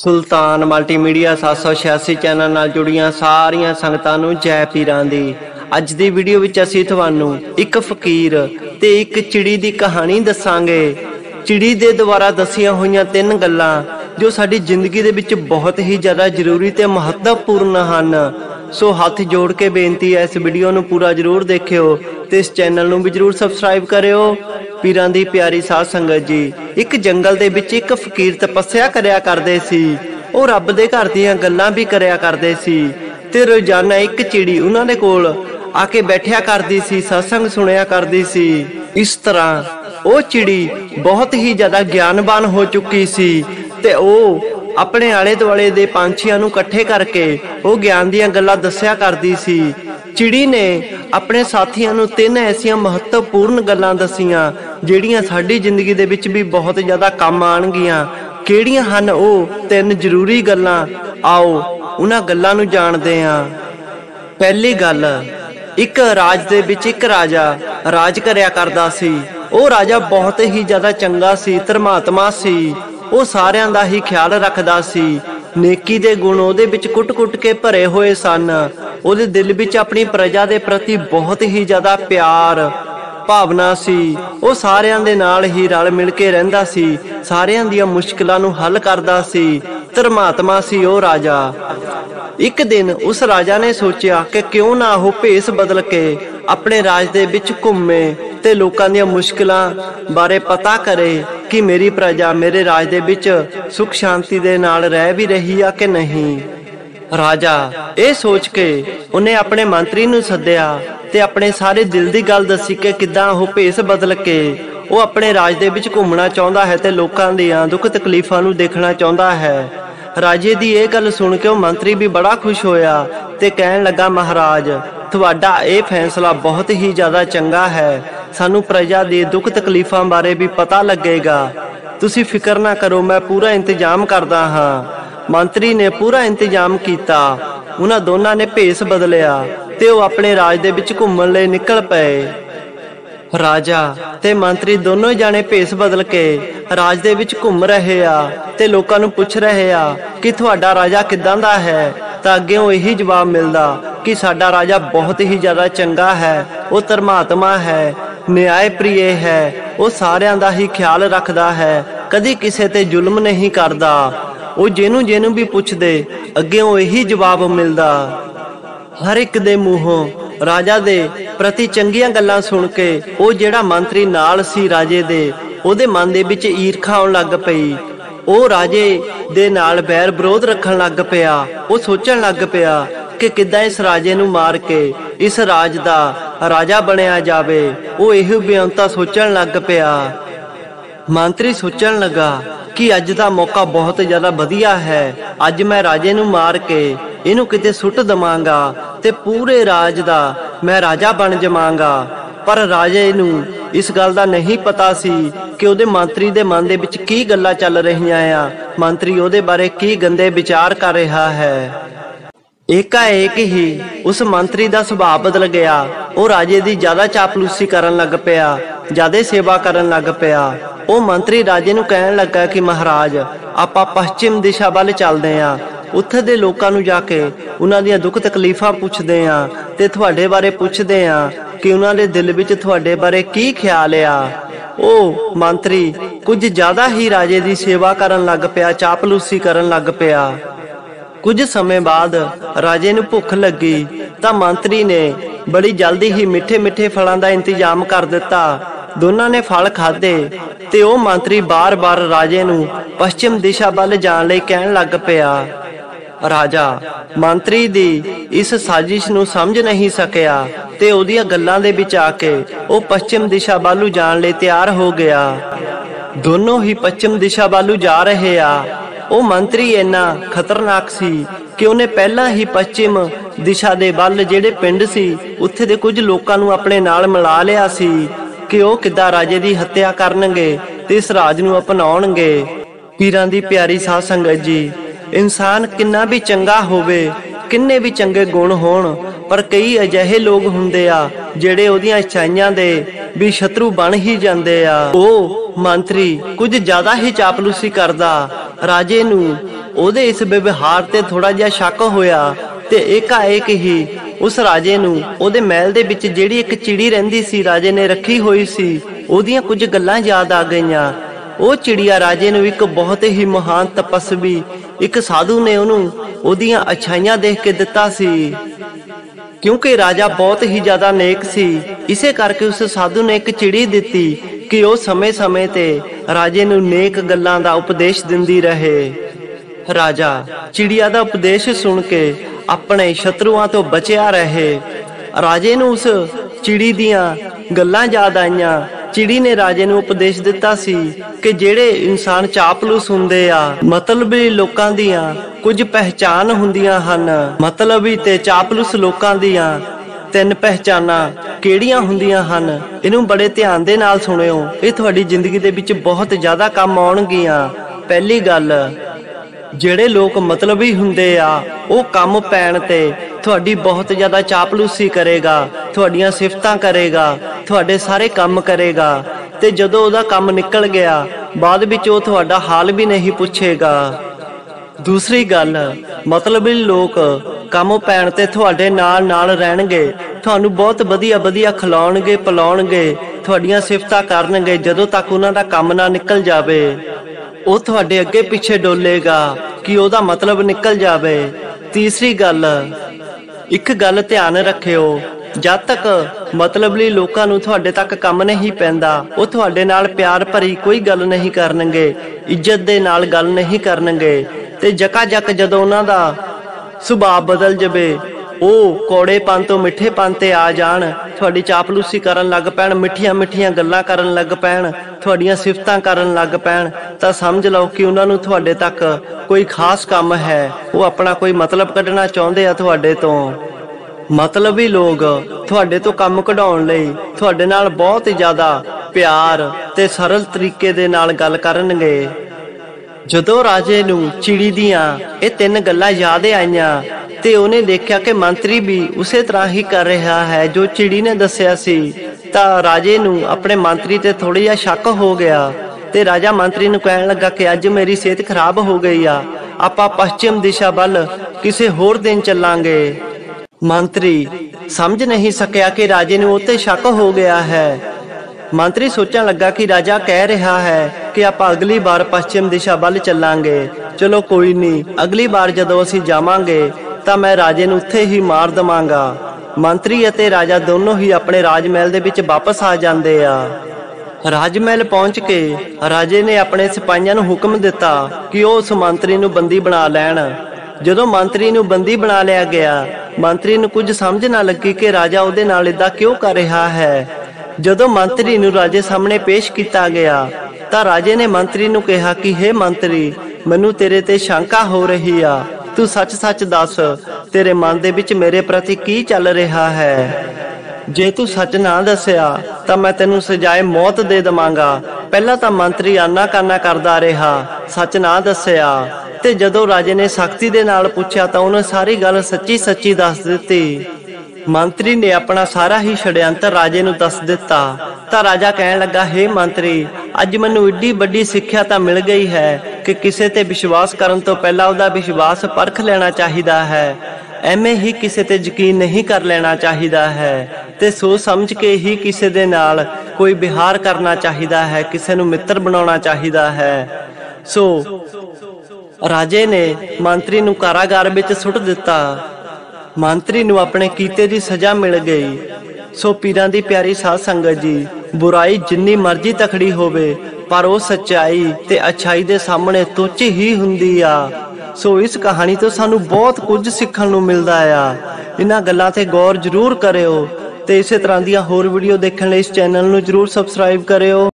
सुल्तान multimedia 786 channel नाल जुड़ियां सारियां संगतां नूं जय पीरां दी। अज दी वीडियो विच असीं तुहानूं एक फकीर ते एक चिड़ी दी कहानी दसांगे। चिड़ी दे द्वारा दसियां होईयां 3 गल्लां जो साडी जिंदगी दे विच बहुत ही ज़्यादा जरूरी ते महत्वपूर्ण हन। सो हाथ जोड़ के बेनती है, इस वीडियो नूं पूरा जरूर देखियो ते इस चैनल नूं भी जरूर सबसक्राइब करियो। पीरां दी प्यारी साध संगत जी, एक जंगल दे विच एक फकीर तपस्या करया करदे सी। ओ रब दे घर दीयां गल्लां भी करया करदे सी ते रोजाना एक चिड़ी उन्हां दे कोल आके बैठिया करदी सी, सत्संग सुनिया करदी सी। इस तरह ओ चिड़ी बहुत ही ज्यादा ज्ञानवान हो चुकी सी ते ओ अपने आले दुआले दे पंछियां नूं इकट्ठे करके ओ ज्ञान दीयां गल्लां दस्सिया करदी सी। चिड़ी ने अपने साथियों नूं 3 ऐसियां महत्वपूर्ण गल्लां दसियां ਜਿਹੜੀਆਂ साडी जिंदगी दे विच भी बहुत ज़्यादा काम आउणगीਆਂ। ਕਿਹੜੀਆਂ ਹਨ ਉਹ 3 ਜ਼ਰੂਰੀ ਗੱਲਾਂ? आओ उन्हां गल्लां नूं जाणदे हां। पहली गल, एक राज दे विच एक राजा राज करया करदा सी। ਉਹ राजा बहुत ही ज़्यादा चंगा सी, धर्मात्मा सी। ਉਹ ਸਾਰਿਆਂ ਦਾ ही ख्याल रखदा सी। नेकी दे गुण ਉਹਦੇ ਵਿੱਚ ਕੁੱਟ-ਕੁੱਟ के भरे होए सन। ਉਹਦੇ दिल ਵਿੱਚ अपनी प्रजा दे प्रति बहुत ही ज़्यादा प्यार भावना सी। ਉਹ ਸਾਰਿਆਂ ਦੇ ਨਾਲ ही रल मिल के ਰਹਿੰਦਾ सी, ਸਾਰਿਆਂ ਦੀਆਂ ਮੁਸ਼ਕਿਲਾਂ ਨੂੰ हल करदा सी। धर्मात्मा सी ਉਹ राजा। एक दिन उस राजा ने सोचा कि क्यों ना वो भेस बदल के अपने राज दे विच घूमे ते लोकां ਦੀਆਂ मुश्किलां बारे पता करे कि मेरी प्रजा मेरे राज दे विच सुख शांति दे नाल रह भी रही है कि नहीं। राजा ये सोच के उन्हें अपने मंत्री नूं सद्दिया ते अपने सारे दिल दी गल दसी कि किदां वो भेस बदल के वो अपने राज दे विच घूमना चाहुंदा है ते लोकां दीयां दुख तकलीफां नूं देखना चाहुंदा है। राजे दी ये गल सुन के मंत्री भी बड़ा खुश होया ते कहन लगा, महाराज तुहाडा ये फैसला बहुत ही ज़्यादा चंगा है। सानू प्रजा दे दुख तकलीफां बारे भी पता लगेगा। तुसी फिक्र ना करो, मैं पूरा इंतजाम करदा हाँ। मंत्री ने पूरा इंतजाम किया। उन्हां दोनों ने भेस बदलिया ते वो अपने राज दे विच घूमण लई निकल पए। राजा ते मंत्री दोनों जाने भेस बदल के राज दे विच घूम रहे आ ते लोकां नूं पुछ रहे आ कि तुहाडा राजा किदां दा है। तां अग्गेओं यही जवाब मिलदा कि साडा राजा बहुत ही ज़्यादा चंगा है, वो धर्मात्मा है, न्याय प्रिय है, वो सारियां दा ही ख्याल रखदा है, कदी किसे ते जुल्म नहीं करदा। वो जिहनूं जिहनूं भी पुछदे अग्गेओं यही जवाब मिलदा। हर एक दे मूहों राजा दे प्रति चंगियां गल्लां सुन के वो जेड़ा मंत्री नाल सी राजे दे, ओदे मन दे विच ईर्खा आउण लग पई। वो राजे दे नाल बैर विरोध रखण लग पिया। वो सोचण लग पिया कि किदां इस राजे नूं मार के इस राज दा राजा बनिया जावे। वो इहो बेअंता सोचण लग पिया। मंत्री सोचण लगा कि अज दा मौका बहुत ज़्यादा वधिया है। अज मैं राजे नूं मार के इनू किते सुट दवांगा ते पूरे राज दा मैं राजा बन जावांगा। पर राजे नू इस गल दा नहीं पता सी कि उहदे मंत्री दे मन दे विच की गल्लां चल रहीआं आ। मंत्री उहदे बारे की गंदे विचार कर रहा है। एकाएक ही उस मंत्री दा सुभाव बदल गया। वो राजे दी ज्यादा चापलूसी करन लग पिया, ज्यादा सेवा करन लग पिया। वो मंत्री राजे नू कहन लगा कि महाराज आपां पश्चिम दिशा वाल चलदे आ, उत्थे दे लोकां नू जाके उन्हां दीयां दुख तकलीफां पुछदे आ ते तुहाडे बारे पुछदे आ कि उन्हां दे दिल विच तुहाडे बारे की ख्याल आ। ओ मंत्री कुछ ज्यादा ही राजे दी सेवा करन लग पिया, चापलूसी करन लग पिया। कुछ समय बाद राजे नू भुख लगी तां मंत्री ने बड़ी जल्दी ही मिठे मिठे फलों का इंतजाम कर दिता। दोनों ने फल खाधे ते ओ मंत्री बार बार राजे नू पश्चिम दिशा वाल जाण लई कहण लग पिया। राजा मंत्री दी इस साजिश नू समझ नहीं सकिया ते ओदियां गल्लां दे विच आके ओ पश्चिम दिशा वालू जाण लई तैयार हो गया। दोनों ही पश्चिम दिशा वालू जा रहे आ। ओ मंत्री इन्ना खतरनाक सी कि उन्हें पहला ही पश्चिम दिशा दे वल जेड़े पिंड सी उत्थे दे कुछ लोकां नू अपने नाल मिला लिया सी कि ओ किद्दां राजे दी हत्या करनगे ते इस राज नू अपनाउणगे। पीरां दी प्यारी साध संगत जी, इंसान किन्ना भी चंगा होवे, किन्ने भी चंगे गुण होण, पर कई अजिहे लोग हुंदे आ जेड़े ओदियां इच्छाइयां दे भी शत्रु बन ही जांदे आ। ओ मंत्री कुछ ज्यादा ही चापलूसी करदा राजे नू ਉਹਦੇ ਇਸ ਵਿਵਹਾਰ ਤੇ ਥੋੜਾ ਜਿਹਾ ਸ਼ੱਕ ਹੋਇਆ ਤੇ ਏਕਾਏਕ ਹੀ ਉਸ ਰਾਜੇ ਨੂੰ ਉਹਦੇ ਮਹਿਲ ਦੇ ਵਿੱਚ ਜਿਹੜੀ ਇੱਕ ਚਿੜੀ ਰਹਿੰਦੀ ਸੀ ਰਾਜੇ ਨੇ ਰੱਖੀ ਹੋਈ ਸੀ, ਉਹਦੀਆਂ ਕੁਝ ਗੱਲਾਂ ਯਾਦ ਆ ਗਈਆਂ। ਉਹ ਚਿੜੀਆ ਰਾਜੇ ਨੂੰ ਇੱਕ ਬਹੁਤ ਹੀ ਮਹਾਨ ਤਪਸਵੀ ਇੱਕ ਸਾਧੂ ਨੇ ਉਹਨੂੰ ਉਹਦੀਆਂ ਅੱਛਾਈਆਂ ਦੇਖ ਕੇ ਦਿੱਤਾ ਸੀ। ਕਿਉਂਕਿ ਰਾਜਾ ਬਹੁਤ ਹੀ ਜ਼ਿਆਦਾ ਨੇਕ ਸੀ, ਇਸੇ ਕਰਕੇ ਉਸ ਸਾਧੂ ਨੇ ਇੱਕ ਚਿੜੀ ਦਿੱਤੀ ਕਿ ਉਹ ਸਮੇਂ-ਸਮੇਂ ਤੇ ਰਾਜੇ ਨੂੰ ਨੇਕ ਗੱਲਾਂ ਦਾ ਉਪਦੇਸ਼ ਦਿੰਦੀ ਰਹੇ। ਰਾਜਾ ਚਿੜੀਆ ਦਾ ਉਪਦੇਸ਼ ਸੁਣ ਕੇ ਆਪਣੇ ਸ਼ਤਰੂਆਂ ਤੋਂ ਬਚਿਆ ਰਹੇ। ਰਾਜੇ ਨੂੰ ਉਸ ਚਿੜੀ ਦੀਆਂ ਗੱਲਾਂ ਯਾਦ ਆਈਆਂ। ਚਿੜੀ ਨੇ ਰਾਜੇ ਨੂੰ ਉਪਦੇਸ਼ ਦਿੱਤਾ ਸੀ ਕਿ ਜਿਹੜੇ ਇਨਸਾਨ ਚਾਪਲੂਸ ਹੁੰਦੇ ਆ, ਮਤਲਬੀ ਲੋਕਾਂ ਦੀਆਂ ਕੁਝ ਪਹਿਚਾਨ ਹੁੰਦੀਆਂ ਹਨ। ਮਤਲਬੀ ਤੇ ਚਾਪਲੂਸ ਲੋਕਾਂ ਦੀਆਂ 3 ਪਹਿਚਾਨਾਂ ਕਿਹੜੀਆਂ ਹੁੰਦੀਆਂ ਹਨ, ਇਹਨੂੰ ਬੜੇ ਧਿਆਨ ਦੇ ਨਾਲ ਸੁਣਿਓ, ਇਹ ਤੁਹਾਡੀ ਜ਼ਿੰਦਗੀ ਦੇ ਵਿੱਚ ਬਹੁਤ ਜ਼ਿਆਦਾ ਕੰਮ ਆਉਣਗੀਆਂ। ਪਹਿਲੀ ਗੱਲ, ਜਿਹੜੇ ਲੋਕ ਮਤਲਬੀ ਹੁੰਦੇ ਆ ਉਹ ਕੰਮ ਪੈਣ ਤੇ ਤੁਹਾਡੀ ਬਹੁਤ ਜ਼ਿਆਦਾ ਚਾਪਲੂਸੀ ਕਰੇਗਾ, ਤੁਹਾਡੀਆਂ ਸਿਫਤਾਂ ਕਰੇਗਾ, ਤੁਹਾਡੇ ਸਾਰੇ ਕੰਮ ਕਰੇਗਾ ਤੇ ਜਦੋਂ ਉਹਦਾ ਕੰਮ ਨਿਕਲ ਗਿਆ ਬਾਅਦ ਵਿੱਚ ਉਹ ਤੁਹਾਡਾ ਹਾਲ ਵੀ ਨਹੀਂ ਪੁੱਛੇਗਾ। ਦੂਸਰੀ ਗੱਲ, ਮਤਲਬੀ ਲੋਕ ਕੰਮ ਪੈਣ ਤੇ ਤੁਹਾਡੇ ਨਾਲ ਰਹਿਣਗੇ, ਤੁਹਾਨੂੰ ਬਹੁਤ ਵਧੀਆ ਖਿਲਾਉਣਗੇ ਪਿਲਾਉਣਗੇ, ਤੁਹਾਡੀਆਂ ਸਿਫਤਾਂ ਕਰਨਗੇ ਜਦੋਂ ਤੱਕ ਉਹਨਾਂ ਦਾ ਕੰਮ ਨਾ ਨਿਕਲ ਜਾਵੇ। ਉਹ ਤੁਹਾਡੇ ਅੱਗੇ ਪਿੱਛੇ ਡੋਲੇਗਾ ਕਿ ਉਹਦਾ ਮਤਲਬ ਨਿਕਲ ਜਾਵੇ। ਤੀਸਰੀ ਗੱਲ, ਇੱਕ ਗੱਲ ਧਿਆਨ ਰੱਖਿਓ, ਜਦ ਤੱਕ ਮਤਲਬੀ ਲੋਕਾਂ ਨੂੰ ਤੁਹਾਡੇ ਤੱਕ ਕੰਮ ਨਹੀਂ ਪੈਂਦਾ ਉਹ ਤੁਹਾਡੇ ਨਾਲ ਪਿਆਰ ਭਰੀ ਕੋਈ ਗੱਲ ਨਹੀਂ ਕਰਨਗੇ, ਇੱਜ਼ਤ ਦੇ ਨਾਲ ਗੱਲ ਨਹੀਂ ਕਰਨਗੇ ਤੇ ਜੱਕ ਜਦੋਂ ਉਹਨਾਂ ਦਾ ਸੁਭਾਅ ਬਦਲ ਜਾਵੇ, ਉਹ ਕੌੜੇਪਨ ਤੋਂ ਮਿੱਠੇਪਨ ਤੇ ਆ ਜਾਣ, ਤੁਹਾਡੀ ਚਾਪਲੂਸੀ ਕਰਨ ਲੱਗ ਪੈਣ, ਮਿੱਠੀਆਂ ਗੱਲਾਂ ਕਰਨ ਲੱਗ ਪੈਣ, ਤੁਹਾਡੀਆਂ ਸਿਫਤਾਂ ਕਰਨ ਲੱਗ ਪੈਣ, ਤਾਂ ਸਮਝ ਲਓ ਕਿ ਉਹਨਾਂ ਨੂੰ ਤੁਹਾਡੇ ਤੱਕ ਕੋਈ ਖਾਸ ਕੰਮ ਹੈ, ਉਹ ਆਪਣਾ ਕੋਈ ਮਤਲਬ ਕੱਢਣਾ ਚਾਹੁੰਦੇ ਆ ਤੁਹਾਡੇ ਤੋਂ। ਮਤਲਬੀ ਲੋਕ ਤੁਹਾਡੇ ਤੋਂ ਕੰਮ ਕਢਾਉਣ ਲਈ ਤੁਹਾਡੇ ਨਾਲ ਬਹੁਤ ਜ਼ਿਆਦਾ ਪਿਆਰ ਤੇ ਸਰਲ ਤਰੀਕੇ ਦੇ ਨਾਲ ਗੱਲ ਕਰਨਗੇ। ਜਦੋਂ ਰਾਜੇ ਨੂੰ ਚਿੜੀ ਦੀਆਂ ਇਹ 3 ਗੱਲਾਂ ਯਾਦ ਆਈਆਂ ਤੇ ਉਹਨੇ ਦੇਖਿਆ ਕਿ ਮੰਤਰੀ ਵੀ ਉਸੇ ਤਰ੍ਹਾਂ ਹੀ ਕਰ ਰਿਹਾ ਹੈ ਜੋ ਚਿੜੀ ਨੇ ਦੱਸਿਆ ਸੀ, ਤਾਂ ਰਾਜੇ ਨੂੰ ਆਪਣੇ ਮੰਤਰੀ ਤੇ ਥੋੜਾ ਜਿਹਾ ਸ਼ੱਕ ਹੋ ਗਿਆ ਤੇ ਰਾਜਾ ਮੰਤਰੀ ਨੂੰ ਕਹਿਣ ਲੱਗਾ ਕਿ ਅੱਜ ਮੇਰੀ ਸਿਹਤ ਖਰਾਬ ਹੋ ਗਈ ਆ, ਆਪਾਂ ਪੱਛਮ ਦਿਸ਼ਾ ਵੱਲ ਕਿਸੇ ਹੋਰ ਦਿਨ ਚੱਲਾਂਗੇ। ਮੰਤਰੀ ਸਮਝ ਨਹੀਂ ਸਕਿਆ ਕਿ ਰਾਜੇ ਨੂੰ ਉੱਤੇ ਸ਼ੱਕ ਹੋ ਗਿਆ ਹੈ। ਮੰਤਰੀ ਸੋਚਣ ਲੱਗਾ ਕਿ ਰਾਜਾ ਕਹਿ ਰਿਹਾ ਹੈ ਕਿ ਆਪਾਂ ਅਗਲੀ ਵਾਰ ਪੱਛਮ ਦਿਸ਼ਾ ਵੱਲ ਚੱਲਾਂਗੇ, ਚਲੋ ਕੋਈ ਨਹੀਂ, ਅਗਲੀ ਵਾਰ ਜਦੋਂ ਅਸੀਂ ਜਾਵਾਂਗੇ ਤਾਂ ਮੈਂ ਰਾਜੇ ਨੂੰ ਉੱਥੇ ਹੀ ਮਾਰ ਦਵਾਂਗਾ। ਮੰਤਰੀ ਅਤੇ ਰਾਜਾ ਦੋਨੋਂ ਹੀ ਆਪਣੇ ਰਾਜ ਮਹਿਲ ਦੇ ਵਿੱਚ ਵਾਪਸ ਆ ਜਾਂਦੇ ਆ। ਰਾਜ ਮਹਿਲ ਪਹੁੰਚ ਕੇ ਰਾਜੇ ਨੇ ਆਪਣੇ ਸਿਪਾਹੀਆਂ ਨੂੰ ਹੁਕਮ ਦਿੱਤਾ ਕਿ ਉਹ ਉਸ ਮੰਤਰੀ ਨੂੰ ਬੰਦੀ ਬਣਾ ਲੈਣ। ਜਦੋਂ ਮੰਤਰੀ ਨੂੰ ਬੰਦੀ ਬਣਾ ਲਿਆ ਗਿਆ, ਮੰਤਰੀ ਨੂੰ ਕੁਝ ਸਮਝ ਨਾ ਲੱਗੀ ਕਿ ਰਾਜਾ ਉਹਦੇ ਨਾਲ ਏਦਾਂ ਕਿਉਂ ਕਰ ਰਿਹਾ ਹੈ। ਜਦੋਂ ਮੰਤਰੀ ਨੂੰ ਰਾਜੇ ਸਾਹਮਣੇ ਪੇਸ਼ ਕੀਤਾ ਗਿਆ ਤਾਂ ਰਾਜੇ ਨੇ ਮੰਤਰੀ ਨੂੰ ਕਿਹਾ ਕਿ ਹੇ ਮੰਤਰੀ, ਮੈਨੂੰ ਤੇਰੇ ਤੇ ਸ਼ੰਕਾ ਹੋ ਰਹੀ ਆ, ਤੂੰ ਸੱਚ ਦੱਸ, ਤੇਰੇ ਮਨ ਦੇ ਵਿੱਚ ਮੇਰੇ ਪ੍ਰਤੀ ਕੀ ਚੱਲ ਰਿਹਾ ਹੈ। ਜੇ ਤੂੰ ਸੱਚ ਨਾ ਦੱਸਿਆ ਤਾਂ ਮੈਂ ਤੈਨੂੰ ਸਜ਼ਾਏ ਮੌਤ ਦੇ ਦਵਾਂਗਾ। ਪਹਿਲਾਂ ਤਾਂ ਮੰਤਰੀ ਆਨਾ-ਕਾਨਾ ਕਰਦਾ ਰਿਹਾ, ਸੱਚ ਨਾ ਦੱਸਿਆ, ਤੇ ਜਦੋਂ ਰਾਜੇ ਨੇ ਸਖਤੀ ਦੇ ਨਾਲ ਪੁੱਛਿਆ ਤਾਂ ਉਹਨੇ ਸਾਰੀ ਗੱਲ ਸੱਚੀ ਦੱਸ ਦਿੱਤੀ। ਮੰਤਰੀ ਨੇ ਆਪਣਾ ਸਾਰਾ ਹੀ ਛੜਯੰਤਰ ਰਾਜੇ ਨੂੰ ਦੱਸ ਦਿੱਤਾ ਤਾਂ ਰਾਜਾ ਕਹਿਣ ਲੱਗਾ, ਹੇ ਮੰਤਰੀ, ਅੱਜ ਮੈਨੂੰ ਏਡੀ ਵੱਡੀ ਸਿੱਖਿਆ ਤਾਂ ਮਿਲ ਗਈ ਹੈ ਕਿ ਕਿਸੇ ਤੇ ਵਿਸ਼ਵਾਸ ਕਰਨ ਤੋਂ ਪਹਿਲਾਂ ਉਹਦਾ ਵਿਸ਼ਵਾਸ ਪਰਖ ਲੈਣਾ ਚਾਹੀਦਾ ਹੈ। ਐਵੇਂ ਹੀ ਕਿਸੇ ਤੇ ਯਕੀਨ ਨਹੀਂ ਕਰ ਲੈਣਾ ਚਾਹੀਦਾ ਹੈ ਤੇ ਸੋਚ ਸਮਝ ਕੇ ਹੀ ਕਿਸੇ ਦੇ ਨਾਲ ਕੋਈ ਵਿਹਾਰ ਕਰਨਾ ਚਾਹੀਦਾ ਹੈ, ਕਿਸੇ ਨੂੰ ਮਿੱਤਰ ਬਣਾਉਣਾ ਚਾਹੀਦਾ ਹੈ। ਸੋ ਰਾਜੇ ਨੇ ਮੰਤਰੀ ਨੂੰ ਕਾਰਾਗਾਰ ਵਿੱਚ ਸੁੱਟ ਦਿੱਤਾ। ਮੰਤਰੀ ਨੂੰ ਆਪਣੇ ਕੀਤੇ ਦੀ ਸਜ਼ਾ ਮਿਲ ਗਈ। ਸੋ ਪੀਰਾਂ ਦੀ ਪਿਆਰੀ ਸਾਧ ਸੰਗਤ ਜੀ, ਬੁਰਾਈ ਜਿੰਨੀ ਮਰਜ਼ੀ ਤਕੜੀ ਹੋਵੇ ਪਰ ਉਹ ਸੱਚਾਈ ਤੇ ਅੱਛਾਈ ਦੇ ਸਾਹਮਣੇ ਤੁੱਛ ਹੀ ਹੁੰਦੀ ਆ। ਸੋ ਇਸ ਕਹਾਣੀ ਤੋਂ ਸਾਨੂੰ ਬਹੁਤ ਕੁਝ ਸਿੱਖਣ ਨੂੰ ਮਿਲਦਾ ਆ। ਇਹਨਾਂ ਗੱਲਾਂ ਤੇ ਗੌਰ ਜ਼ਰੂਰ ਕਰਿਓ ਤੇ ਇਸੇ ਤਰ੍ਹਾਂ ਦੀਆਂ ਹੋਰ ਵੀਡੀਓ ਦੇਖਣ ਲਈ ਇਸ ਚੈਨਲ ਨੂੰ ਜ਼ਰੂਰ ਸਬਸਕ੍ਰਾਈਬ ਕਰਿਓ।